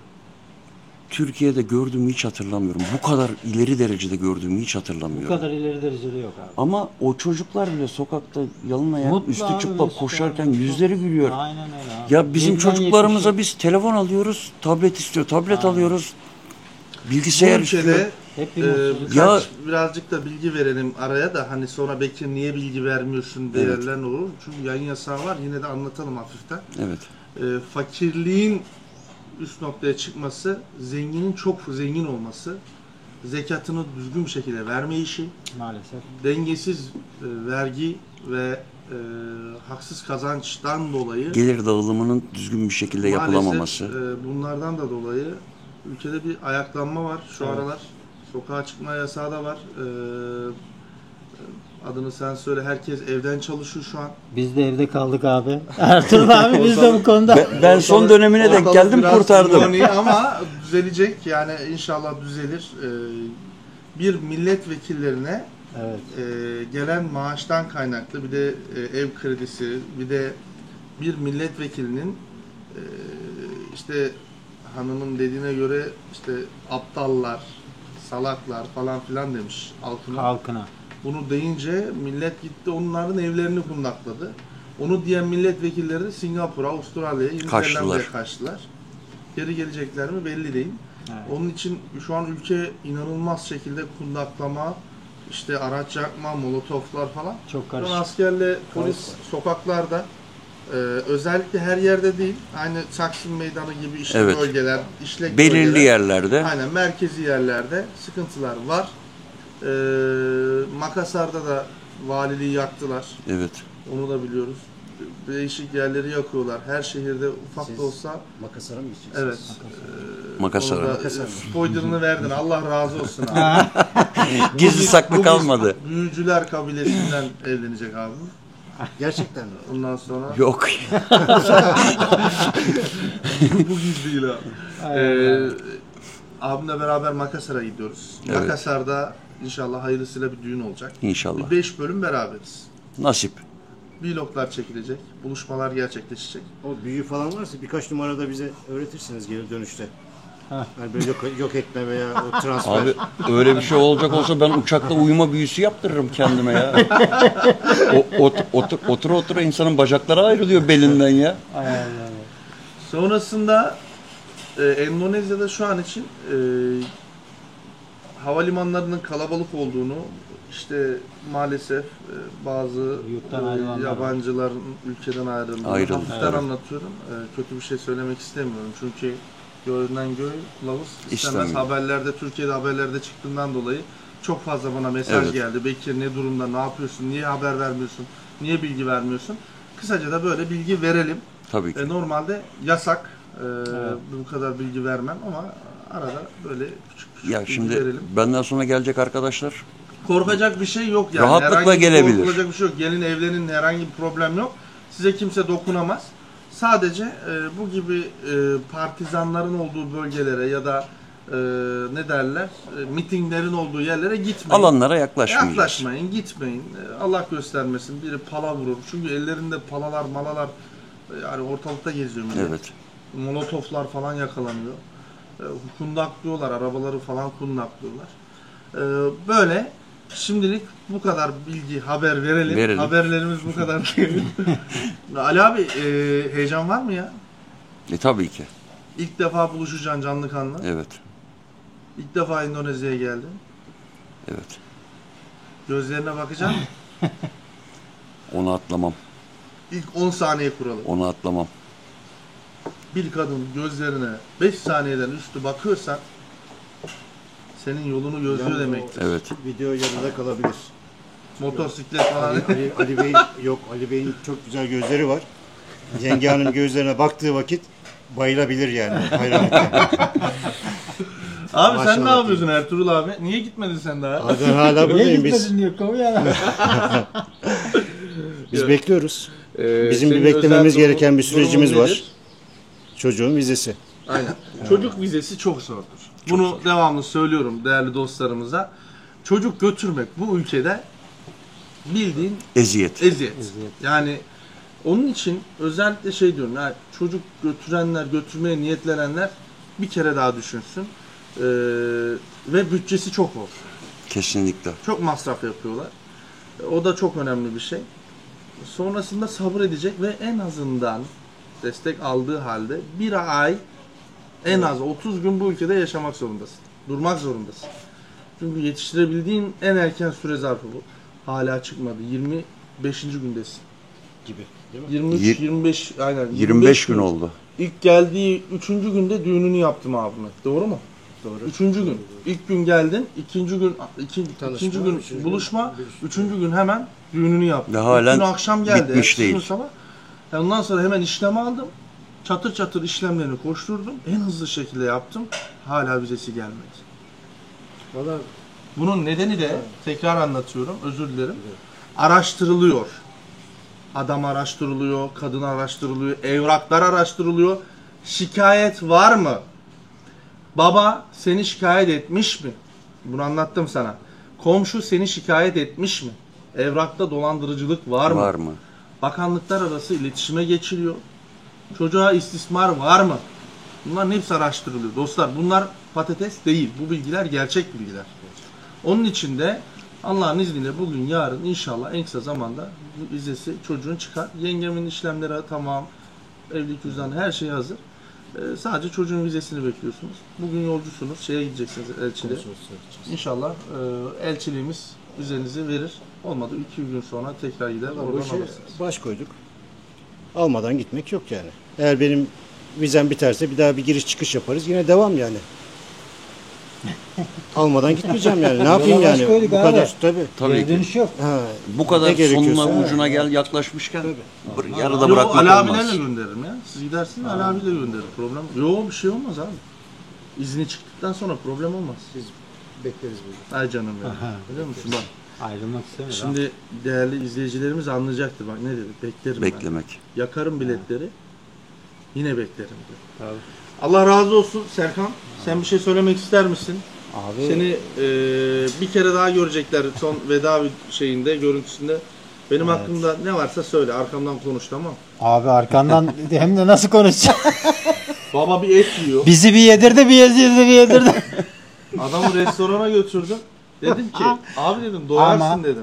Türkiye'de gördüğümü hiç hatırlamıyorum. Bu kadar ileri derecede gördüğümü hiç Bu hatırlamıyorum. kadar ileri derecede yok abi. Ama o çocuklar bile sokakta yalın ayak, Mutlu üstü abi, çıplak Mesut koşarken abi, yüzleri gülüyor. Aynen öyle abi. Ya bizim 7'den çocuklarımıza 70'e biz telefon alıyoruz, tablet istiyor, tablet Aynen. alıyoruz. Bu Bilgisayar istiyor. ülkede hep bir mutsuzluk. Ya- birazcık da bilgi verelim araya da hani sonra Bekir niye bilgi vermiyorsun değerler olur. Çünkü yayın yasağı var yine de anlatalım hafiften. Evet. Fakirliğin üst noktaya çıkması, zenginin çok zengin olması, zekatını düzgün bir şekilde vermeyişi, Maalesef. dengesiz vergi ve haksız kazançtan dolayı Gelir dağılımının düzgün bir şekilde yapılamaması. maalesef bunlardan da dolayı ülkede bir ayaklanma var şu Evet. aralar. Sokağa çıkma yasağı da var. Adını sen söyle. Herkes evden çalışıyor şu an. Biz de evde kaldık abi. Ertuğrul abi biz de bu konuda. Ben son dönemine denk Ortalık geldim, biraz kurtardım. ironi ama düzelecek. Yani inşallah düzelir. Bir milletvekillerine Evet. gelen maaştan kaynaklı bir de ev kredisi bir de bir milletvekilinin işte hanımın dediğine göre işte aptallar, salaklar falan filan demiş halkına. Halkına. Bunu deyince millet gitti onların evlerini kundakladı. Onu diyen milletvekilleri de Singapur'a, Avustralya'ya, Yeni Kaçtılar. Zelanda'ya kaçtılar. Geri gelecekler mi belli değil. Evet. Onun için şu an ülke inanılmaz şekilde kundaklama, işte araç yakma, molotoflar falan. Çok Şu an karışık. askerle polis sokaklarda özellikle her yerde değil. Aynı Taksim Meydanı gibi işte Evet. bölgeler, işlek Belirli bölgeler. yerlerde. Aynen merkezi yerlerde sıkıntılar var. Makassar'da da valiliği yaktılar. Evet. Onu da biliyoruz. Değişik yerleri yakıyorlar. Her şehirde ufak da olsa. Makasara mı gideceksiniz? Evet. Makasara. Onu da, spoilerını verdin. Allah razı olsun abi. Gizli saklı Bu kalmadı. Büyücüler kabilesinden evlenecek abi. Gerçekten mi? Ondan sonra Yok. bu gizli değil abi. Abimle beraber Makassar'a gidiyoruz. Evet. Makassar'da inşallah hayırlısıyla bir düğün olacak. İnşallah. Bir 5 bölüm beraberiz. Nasip. Vloglar çekilecek, buluşmalar gerçekleşecek. O büyü falan varsa birkaç numarada bize öğretirsiniz geri dönüşte. Yani böyle yok etme veya o transfer. Abi öyle bir şey olacak olsa ben uçakta uyuma büyüsü yaptırırım kendime ya. Otur insanın bacakları ayrılıyor belinden ya. Sonrasında Endonezya'da şu an için havalimanlarının kalabalık olduğunu, işte maalesef bazı Yurttan ayrılanlar yabancıların ülkeden ayrıldığını hafiften evet. anlatıyorum. Kötü bir şey söylemek istemiyorum çünkü görünen göy kılavuz istemez. İstemiyorum. Haberlerde, Türkiye'de haberlerde çıktığından dolayı çok fazla bana mesaj Evet. geldi. Bekir ne durumda, ne yapıyorsun, niye haber vermiyorsun, niye bilgi vermiyorsun? Kısaca da böyle bilgi verelim. Tabii ki. Normalde yasak bu kadar bilgi vermem ama arada böyle küçük Ya bilgi şimdi verelim. benden sonra gelecek arkadaşlar Korkacak bir şey yok yani. Rahatlıkla Herhangi bir gelebilir. korkulacak bir şey yok. Gelin evlenin, herhangi bir problem yok. Size kimse dokunamaz. Sadece bu gibi partizanların olduğu bölgelere ya da ne derler mitinglerin olduğu yerlere gitmeyin. alanlara yaklaşmayacağız. Yaklaşmayın, gitmeyin. Allah göstermesin. Biri pala vurur. Çünkü ellerinde palalar, malalar yani ortalıkta geziyor millet. Evet. Molotoflar falan yakalanıyor. Kundaklıyorlar, arabaları falan kundaklıyorlar. Böyle şimdilik bu kadar bilgi, haber verelim. Haberlerimiz bu kadar değil. Ali abi heyecan var mı ya? Tabii ki. İlk defa buluşacaksın canlı kanlı. Evet. İlk defa Endonezya'ya geldin. Evet. Gözlerine bakacaksın mı? Onu atlamam. İlk 10 saniye kuralı. Onu atlamam. Bir kadın gözlerine 5 saniyeden üstü bakıyorsan senin yolunu gözlüyor Yalnız o demektir. Evet. Video yarıda kalabilir. Motosiklet falan. Ali Bey yok. Ali Bey'in çok güzel gözleri var. Yenge Hanım gözlerine baktığı vakit bayılabilir yani. Hayranlıkla. Abi sen Maşallah ne yapıyorsun Ertuğrul abi? Niye gitmedin sen daha? Ben hala Niye buradayım biz. gitmedin diyor kovu ya. Biz bekliyoruz. Bizim Senin bir beklememiz özel gereken bir sürecimiz durumun var. nedir? Çocuğun vizesi. Aynen. Çocuk vizesi çok zordur. Bunu devamlı söylüyorum değerli dostlarımıza. Çocuk götürmek bu ülkede bildiğin Eziyet. eziyet. Yani onun için özellikle şey diyorum yani çocuk götürenler, götürmeye niyetlenenler bir kere daha düşünsün. Ve bütçesi çok olsun. Kesinlikle. Çok masraf yapıyorlar. O da çok önemli bir şey. Sonrasında sabır edecek ve en azından destek aldığı halde bir ay en az 30 gün bu ülkede yaşamak zorundasın. Durmak zorundasın. Çünkü yetiştirebildiğin en erken süre zarfı bu. Hala çıkmadı. 25. gündesin. Gibi. Değil mi? 23, 25 aynen. 25 gün oldu. İlk geldiği 3. günde düğününü yaptım abime. Doğru mu? Doğru. 3. gün. İlk gün geldin, ikinci gün ikinci gün üçüncü buluşma, üçüncü gün hemen düğününü yaptım. Ve halen İlk gün akşam geldi. bitmiş ertesi gün değil. sabah. Ondan sonra hemen işlem aldım. Çatır çatır işlemlerini koşturdum. En hızlı şekilde yaptım. Hala vizesi gelmedi. Valla Bunun nedeni de tekrar anlatıyorum, özür dilerim. Araştırılıyor. Adam araştırılıyor, kadın araştırılıyor, evraklar araştırılıyor. Şikayet var mı? Baba seni şikayet etmiş mi? Bunu anlattım sana. Komşu seni şikayet etmiş mi? Evrakta dolandırıcılık var mı? Var mı? Bakanlıklar arası iletişime geçiliyor. Çocuğa istismar var mı? Bunların hepsi araştırılıyor. Dostlar bunlar patates değil. Bu bilgiler gerçek bilgiler. Onun için de Allah'ın izniyle bugün yarın inşallah en kısa zamanda vizesi çocuğun çıkar. Yengemin işlemleri tamam. Evlilik cüzdanı her şey hazır. Sadece çocuğun vizesini bekliyorsunuz. Bugün yolcusunuz. Şeye gideceksiniz elçiliğe. İnşallah elçiliğimiz vizenizi verir. Olmadı 2 gün sonra tekrar gider. bu Oradan işe alırsınız. baş koyduk. Almadan gitmek yok yani. Eğer benim vizem biterse bir daha bir giriş çıkış yaparız. Yine devam yani. Almadan gitmeyeceğim yani. Ne yapayım Yola baş yani? koyduk Bu abi. kadar tabii. Tabii Geri ki. dönüş yok. Ha, Bu kadar ne gerekiyorsa. sonuna ucuna yaklaşmışken yarıda Yo, bırakmak Ali abilerle olmaz. gönderirim ya. Siz gidersiniz Ali abiyle gönderirim. Problem. Yo bir şey olmaz abi. İzni çıktıktan sonra problem olmaz. Biz bekleriz burada. Ay canım ya. Aha. Biliyor musun bak. Ayrılmak istemiyor. Şimdi değerli izleyicilerimiz anlayacaktır. Bak ne dedi? Beklerim ben. Beklemek. Yakarım biletleri. Yine beklerim diyor. Tabii. Allah razı olsun Serkan. Sen bir şey söylemek ister misin? Abi Seni bir kere daha görecekler son veda şeyinde, görüntüsünde. Benim hakkımda ne varsa söyle. Arkamdan konuş tamam. Abi arkandan hem de nasıl konuşacağım? Baba bir et yiyor. Bizi bir yedirdi, bir yedirdi. Adamı restorana götürdüm. Dedim ki abi dedim doyarsın Ama dedim.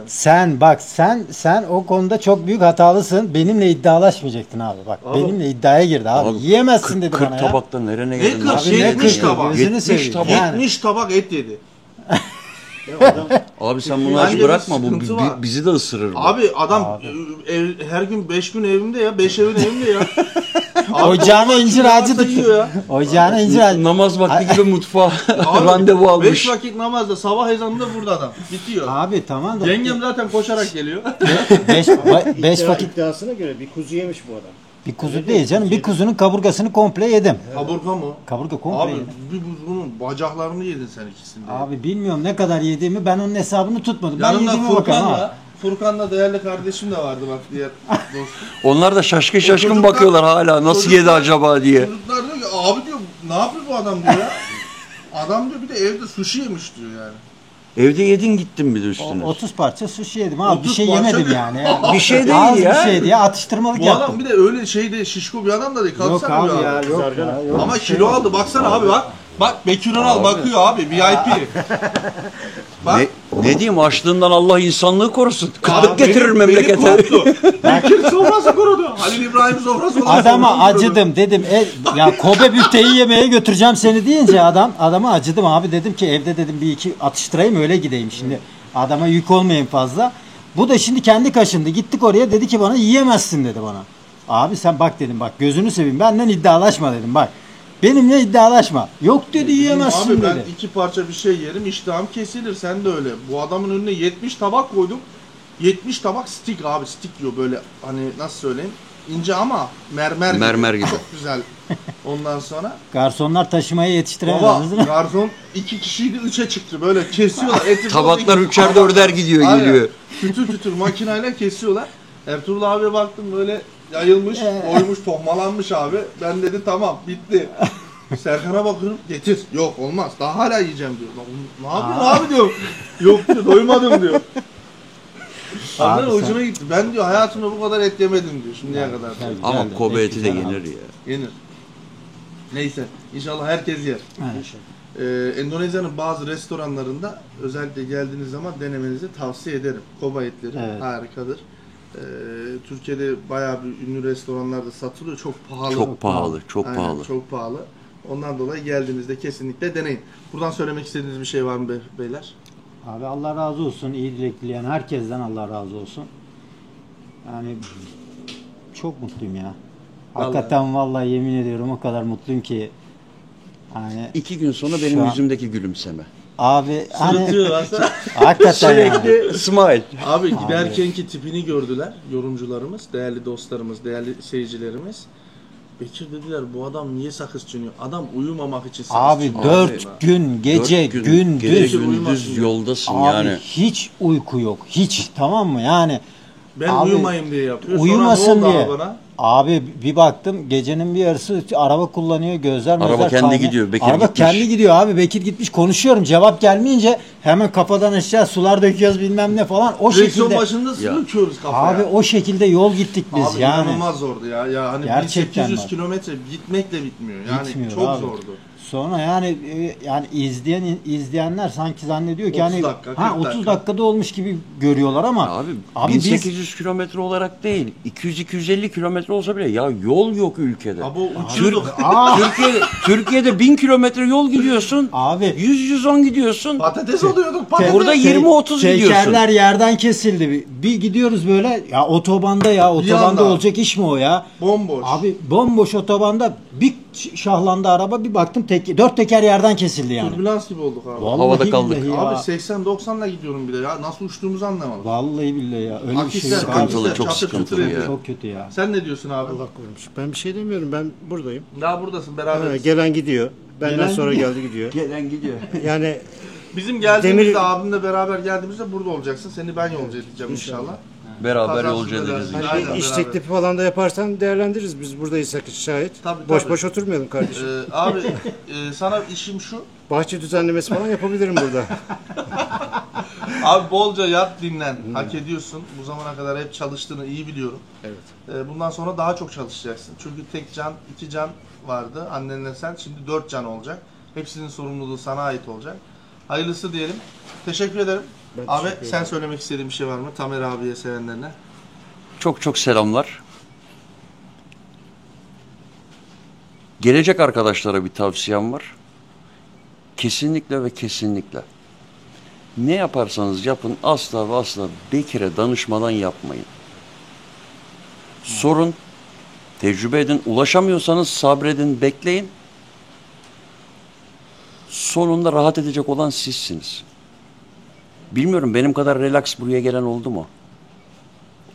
sen o konuda çok büyük hatalısın. Benimle iddialaşmayacaktın abi. Bak Abi- benimle iddiaya girdi abi. Abi, Yiyemezsin dedi 40 bana ya. tabakta nerene Ne geldin? 40? Abi, Abi ne 70 40? tabak. Gözünü 70 seveyim. tabak. Yani. 70 tabak et yedi. Ya adam Abi sen bunu Bence acı bir bırakma. Bu sıkıntı var. bizi de ısırır bu. Abi adam her gün 5 gün evimde ya. 5 evin evimde ya. Abi, Ocağına tabak incir yiyor, ağacı varsa yiyor ya. Ocağına incir ağacı. Namaz vakti gibi mutfağa Abi, randevu 5 almış. vakit namazda sabah ezanında burada adam. Bitiyor. Abi tamam da. Yengem zaten koşarak geliyor. 5 vakit iddiasına göre bir kuzu yemiş bu adam. bir kuzu değil canım. Bir kuzunun kaburgasını komple yedim. Kaburga mı? Kaburga komple Abi yedim. bir bunun bacaklarını yedin sen ikisini. de. Abi bilmiyorum ne kadar yediğimi, ben onun hesabını tutmadım. Ben Yanımda yediğime bakarım ha. Furkan'la değerli kardeşim de vardı bak diğer dostum. Onlar da şaşkın şaşkın çocuklar- bakıyorlar hala. Nasıl çocuklar- yedi acaba diye. Çocuklar diyor ki abi diyor ne yapıyor bu adam diyor ya. Adam diyor bir de evde sushi yemiş diyor yani. Evde yedin gittin bir de üstüne. 30 parça sushi yedim abi. Bir 30 şey parça yemedim değil. yani. Bir şey değil Az ya. bir şeydi ya. Atıştırmalık Bu yaptım. adam bir de öyle şeyde şişko bir adam da değil. Yok Kalksana abi bir ya. abi. Yok ya. Yok. Ama kilo aldı baksana abi bak. Bak Bekir Önal bakıyor abi VIP. Bak. Ne diyeyim açlığından Allah insanlığı korusun. Kıtlık Abi getirir beni memlekete. korktu. Bekir sofrası korudu. Halil İbrahim sofrası olan Adama sofrası korudu. acıdım dedim. Ya Kobe büfteyi yemeye götüreceğim seni deyince adama acıdım abi, dedim ki evde dedim bir iki atıştırayım öyle gideyim şimdi. Adama yük olmayayım fazla. Bu da şimdi kendi kaşındı. Gittik oraya, dedi ki bana yiyemezsin dedi bana. Abi sen bak dedim, bak gözünü seveyim, benden iddialaşma dedim bak. Benimle iddialaşma. Yok dedi, yiyemezsin Abi ben dedi. 2 parça bir şey yerim iştahım kesilir sen de öyle. Bu adamın önüne 70 tabak koydum. 70 tabak stick abi, stick yiyor böyle hani nasıl söyleyeyim ince ama mermer gibi. Mermer gibi. Çok güzel. Ondan sonra Garsonlar taşımaya baba yetiştiremez. garson 2 kişiydi 3'e çıktı böyle kesiyorlar. Eti Tabaklar böyle- üçer dörder gidiyor Aynen. geliyor. Tütür tütür makineyle kesiyorlar. Ertuğrul abiye baktım böyle yayılmış, oymuş, tohmalanmış abi. Ben dedi tamam bitti. Serkan'a bakıyorum getir. Yok olmaz. Daha hala yiyeceğim diyor. Ne yapıyorsun abi diyor. Yok diyor doymadım diyor. Abi Abi hoşuma gitti. Ben diyor hayatımda bu kadar et yemedim diyor şimdiye kadar. tabii. Ama Güzel, Kobe eti de güzel abi. yenir ya. Yenir. Neyse inşallah herkes yer. Endonezya'nın bazı restoranlarında özellikle geldiğiniz zaman denemenizi tavsiye ederim. Koba etleri Evet. harikadır. Türkiye'de bayağı bir ünlü restoranlarda satılıyor. Çok pahalı. Çok pahalı, çok Aynen, pahalı. Çok pahalı. Ondan dolayı geldiğinizde kesinlikle deneyin. Buradan söylemek istediğiniz bir şey var mı beyler? Abi Allah razı olsun. İyi dilek dileyen herkesten Allah razı olsun. Yani çok mutluyum ya. Hakikaten vallahi yemin ediyorum o kadar mutluyum ki. Hani 2 gün sonra Şu benim an- yüzümdeki gülümseme. abi hani Sırıtıyor baksana. hakikaten yani. Sürekli smile. Abi giderkenki tipini gördüler yorumcularımız, değerli dostlarımız, değerli seyircilerimiz. Bekir dediler bu adam niye sakız çiğniyor? Adam uyumamak için sakız Abi çiğniyor. 4 gün gece Dört gün, gece gündüz gündüz yoldasın abi yani. hiç uyku yok. Hiç, tamam mı? Yani Ben Abi, uyumayayım diye yapıyor. uyumasın Sonra ne oldu diye. abi bana? Abi bir baktım gecenin bir yarısı araba kullanıyor, gözler Araba gözler kendi kaynıyor. gidiyor, Bekir Araba gitmiş. kendi gidiyor abi, Bekir gitmiş, konuşuyorum, cevap gelmeyince hemen kafadan aşağı sular döküyoruz bilmem ne falan, o Direksiyon şekilde. başında sıkıyoruz kafaya. Abi o şekilde yol gittik biz Abi yani. inanılmaz zordu ya. Ya hani Gerçekten 1800 bak. kilometre gitmekle bitmiyor. Yani Bitmiyor çok abi. zordu. Sonra yani izleyenler sanki zannediyor ki 30 hani dakika, 40 30 dakika. dakikada olmuş gibi görüyorlar ama Abi, biz 1800 kilometre olarak değil, 200-250 kilometre olsa bile ya yol yok ülkede. Abi o uçuyorduk. Türkiye'de 1000 kilometre yol gidiyorsun. abi 100-110 gidiyorsun. Patates oluyorduk patates. Burada 20-30 gidiyorsun. tekerler yerden kesildi. Bir gidiyoruz böyle ya otobanda anda. olacak iş mi o ya? Bomboş. Abi bomboş otobanda bir şahlandı araba, bir baktım 4 teker yerden kesildi yani. Türbülans gibi olduk abi. Vallahi Havada kaldık. billahi ya. Abi 80-90'la gidiyorum bir de ya. Nasıl uçtuğumuzu anlamadım. Vallahi billahi ya. Öyle bir şey Akisler, yok. Sıkıntılı, akisler, çok çatır sıkıntılı çutur ya. ediyor. Çok kötü ya. Sen ne diyorsun abi? Allah korumuş. Ben bir şey demiyorum. Ben buradayım. Daha buradasın Ha, beraberiz. gelen gidiyor. Benden Gelen sonra gidiyor. geldi gidiyor. Gelen gidiyor. Yani Bizim geldiğimizde Demir- abimle beraber geldiğimizde burada olacaksın. Seni ben yolcu edeceğim inşallah. Beraber Kazasız yolcu ederiz. belasız. inşallah. Aynen, bir iş beraber. teklifi falan da yaparsan değerlendiririz. Biz buradaysak şahit. Tabii, boş tabii. boş oturmayalım kardeşim. Abi sana işim şu. Bahçe düzenlemesi falan yapabilirim burada. Abi bolca yat, dinlen. Hak ediyorsun. Bu zamana kadar hep çalıştığını iyi biliyorum. Evet. Bundan sonra daha çok çalışacaksın. Çünkü tek can, 2 can vardı. Annenle sen. Şimdi 4 can olacak. Hepsinin sorumluluğu sana ait olacak. Hayırlısı diyelim. Teşekkür ederim. Ben Abi teşekkür sen ederim. söylemek istediğin bir şey var mı? Tamer abiye, sevenlerine. Çok çok selamlar. Gelecek arkadaşlara bir tavsiyem var. Kesinlikle ve kesinlikle. Ne yaparsanız yapın asla ve asla Bekir'e danışmadan yapmayın. Sorun, tecrübe edin. Ulaşamıyorsanız sabredin, bekleyin. Sonunda rahat edecek olan sizsiniz. Bilmiyorum benim kadar relax buraya gelen oldu mu?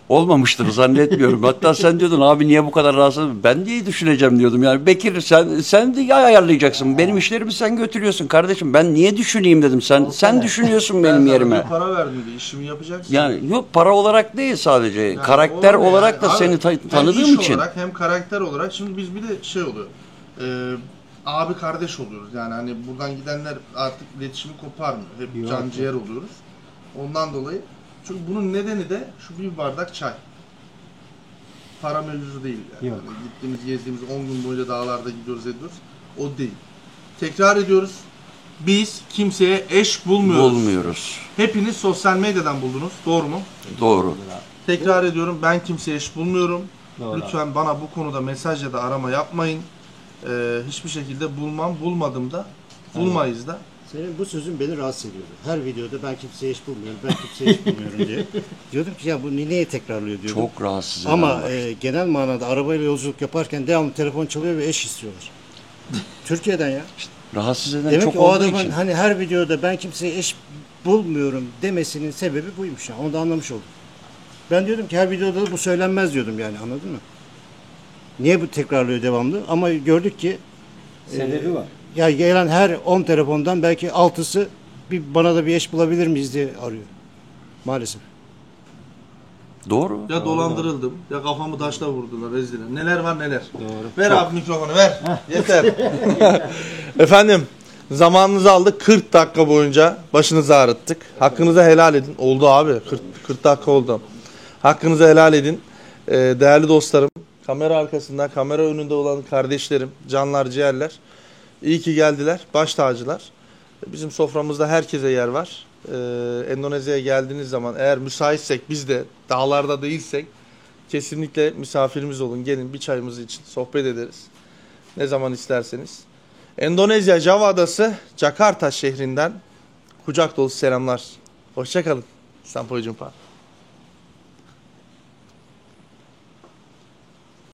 Olmamıştır zannetmiyorum. Hatta sen diyordun abi niye bu kadar rahatsız? Ben diye düşüneceğim diyordum. Yani Bekir sen de ayarlayacaksın. Benim işlerimi sen götürüyorsun kardeşim. Ben niye düşüneyim dedim. Sen düşünüyorsun benim yerime. Ben sana para verdim diye işimi yapacaksın. Yani yok para olarak değil sadece. Yani Karakter olmuyor olarak yani. da Abi, seni hem tanıdığım iş için. olarak hem karakter olarak şimdi biz bir de şey oluyor. Abi kardeş oluyoruz. Yani hani buradan gidenler artık iletişimi koparmıyor. Hep can ciğer oluyoruz. Ondan dolayı. Çünkü bunun nedeni de şu bir bardak çay. Para mevzusu değil. Yani. Yok. Hani gittiğimiz, gezdiğimiz 10 gün boyunca dağlarda gidiyoruz ediyoruz. O değil. Tekrar ediyoruz. Biz kimseye eş bulmuyoruz. Bulmuyoruz. Hepiniz sosyal medyadan buldunuz. Doğru mu? Doğru. Tekrar ediyorum, ben kimseye eş bulmuyorum. Doğru. Lütfen bana bu konuda mesaj ya da arama yapmayın. Hiçbir şekilde bulmadım da bulmayız da. Senin bu sözün beni rahatsız ediyordu. Her videoda ben kimseye eş bulmuyorum, ben kimseye eş bulmuyorum diye. Diyordum ki ya bu niye tekrarlıyor diyordum. Çok rahatsız eden Ama var. genel manada arabayla yolculuk yaparken devamlı telefon çalıyor ve eş istiyorlar. Türkiye'den ya. Rahatsız eden Demek çok ki o olduğu adamın için. hani her videoda ben kimseye eş bulmuyorum demesinin sebebi buymuş ya. Onu da anlamış oldum. Ben diyordum ki her videoda da bu söylenmez diyordum yani anladın mı? Niye bu tekrarlıyor devamlı? Ama gördük ki Sebebi var. ya gelen her 10 telefondan belki 6'sı bana da bir eş bulabilir miyiz diye arıyor. Maalesef. Doğru. Ya dolandırıldım, ya kafamı taşla vurdular, rezil. Neler var neler. Ver abi mikrofonu ver. Yeter. Efendim, zamanınızı aldık 40 dakika boyunca başınızı ağrıttık. Hakkınızı helal edin. Oldu abi 40 dakika oldu. Hakkınızı helal edin. Değerli dostlarım, kamera arkasında, kamera önünde olan kardeşlerim, canlar, ciğerler. İyi ki geldiler, baş tacılar. Bizim soframızda herkese yer var. Endonezya'ya geldiğiniz zaman eğer müsaitsek biz de dağlarda değilsek kesinlikle misafirimiz olun. Gelin bir çayımızı için sohbet ederiz. Ne zaman isterseniz. Endonezya Java Adası Jakarta şehrinden kucak dolusu selamlar. Hoşça kalın. Sampai Jumpa.